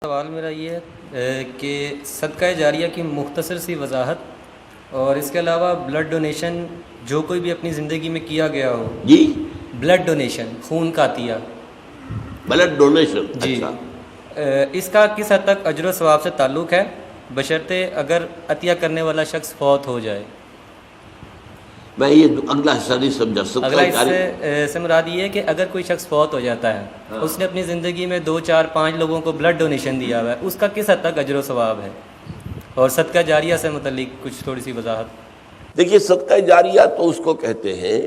سوال میرا یہ ہے کہ صدقہ جاریہ کی مختصر سی وضاحت اور اس کے علاوہ بلڈ ڈونیشن جو کوئی بھی اپنی زندگی میں کیا گیا ہو. جی بلڈ ڈونیشن، خون کا عطیہ. Blood donation. جی. اچھا، اس کا کس حد تک اجر و ثواب سے تعلق ہے بشرطے اگر عطیہ کرنے والا شخص فوت ہو جائے؟ میں یہ اگلا حصہ نہیں سمجھا. اگلا اس سے مراد یہ ہے کہ اگر کوئی شخص فوت ہو جاتا ہے، اس نے اپنی زندگی میں 2 4 5 لوگوں کو بلڈ ڈونیشن دیا ہوا ہے، اس کا کس حد تک اجر و ثواب ہے؟ اور صدقہ جاریہ سے متعلق کچھ تھوڑی سی وضاحت. دیکھیے، صدقہ جاریہ تو اس کو کہتے ہیں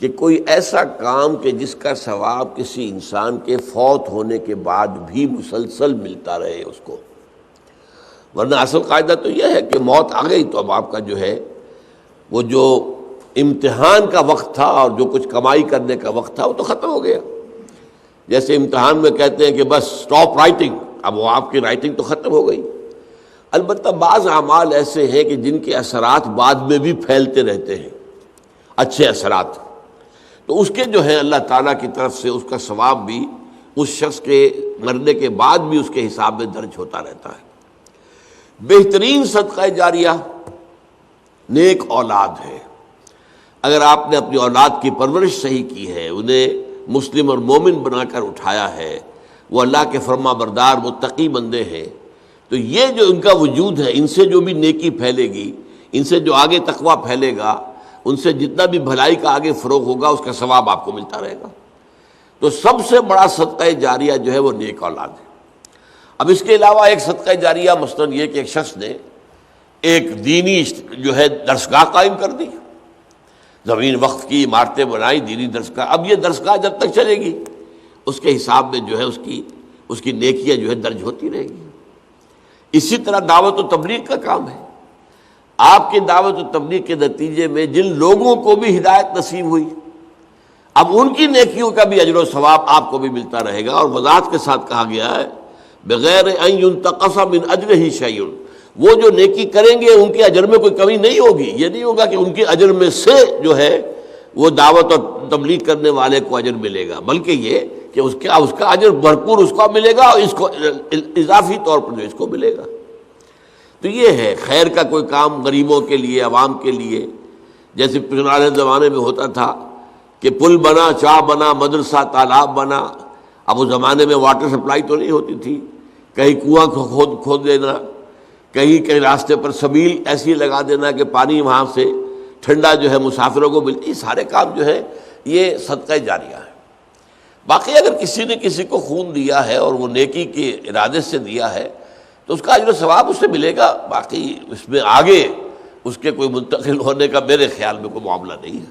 کہ کوئی ایسا کام کہ جس کا ثواب کسی انسان کے فوت ہونے کے بعد بھی مسلسل ملتا رہے اس کو. ورنہ اصل قاعدہ تو یہ ہے کہ موت آ گئی تو اب آپ کا جو ہے وہ جو امتحان کا وقت تھا اور جو کچھ کمائی کرنے کا وقت تھا وہ تو ختم ہو گیا. جیسے امتحان میں کہتے ہیں کہ بس سٹاپ رائٹنگ، اب وہ آپ کی رائٹنگ تو ختم ہو گئی. البتہ بعض اعمال ایسے ہیں کہ جن کے اثرات بعد میں بھی پھیلتے رہتے ہیں، اچھے اثرات، تو اس کے جو ہے اللہ تعالیٰ کی طرف سے اس کا ثواب بھی اس شخص کے مرنے کے بعد بھی اس کے حساب میں درج ہوتا رہتا ہے. بہترین صدقہ جاریہ نیک اولاد ہے. اگر آپ نے اپنی اولاد کی پرورش صحیح کی ہے، انہیں مسلم اور مومن بنا کر اٹھایا ہے، وہ اللہ کے فرما بردار متقی بندے ہیں، تو یہ جو ان کا وجود ہے، ان سے جو بھی نیکی پھیلے گی، ان سے جو آگے تقویٰ پھیلے گا، ان سے جتنا بھی بھلائی کا آگے فروغ ہوگا، اس کا ثواب آپ کو ملتا رہے گا. تو سب سے بڑا صدقہ جاریہ جو ہے وہ نیک اولاد ہے. اب اس کے علاوہ ایک صدقہ جاریہ مثلاً یہ کہ ایک شخص نے ایک دینی جو ہے درسگاہ قائم کر دی، زمین وقف کی، عمارتیں بنائی، دینی درسگاہ. اب یہ درسگاہ جب تک چلے گی اس کے حساب میں جو ہے اس کی نیکیاں جو ہے درج ہوتی رہے گی. اسی طرح دعوت و تبلیغ کا کام ہے. آپ کی دعوت و تبلیغ کے نتیجے میں جن لوگوں کو بھی ہدایت نصیب ہوئی، اب ان کی نیکیوں کا بھی اجر و ثواب آپ کو بھی ملتا رہے گا. اور وضاحت کے ساتھ کہا گیا ہے بغیر ان ينتقص من اجرہ شیء، وہ جو نیکی کریں گے ان کے اجر میں کوئی کمی نہیں ہوگی. یہ نہیں ہوگا کہ ان کے اجر میں سے جو ہے وہ دعوت اور تبلیغ کرنے والے کو اجر ملے گا، بلکہ یہ کہ اس کا اجر بھرپور اس کو ملے گا اور اس کو اضافی طور پر جو اس کو ملے گا. تو یہ ہے خیر کا کوئی کام غریبوں کے لیے، عوام کے لیے. جیسے پرانے زمانے میں ہوتا تھا کہ پل بنا، چاہ بنا، مدرسہ، تالاب بنا. اب اس زمانے میں واٹر سپلائی تو نہیں ہوتی تھی، کہیں کنواں کھود دینا، کہیں راستے پر سبیل ایسی لگا دینا کہ پانی وہاں سے ٹھنڈا جو ہے مسافروں کو ملتی. سارے کام جو ہے یہ صدقہ جاریہ ہے. باقی اگر کسی نے کسی کو خون دیا ہے اور وہ نیکی کے ارادے سے دیا ہے تو اس کا اجر و ثواب اسے ملے گا. باقی اس میں آگے اس کے کوئی منتقل ہونے کا میرے خیال میں کوئی معاملہ نہیں ہے.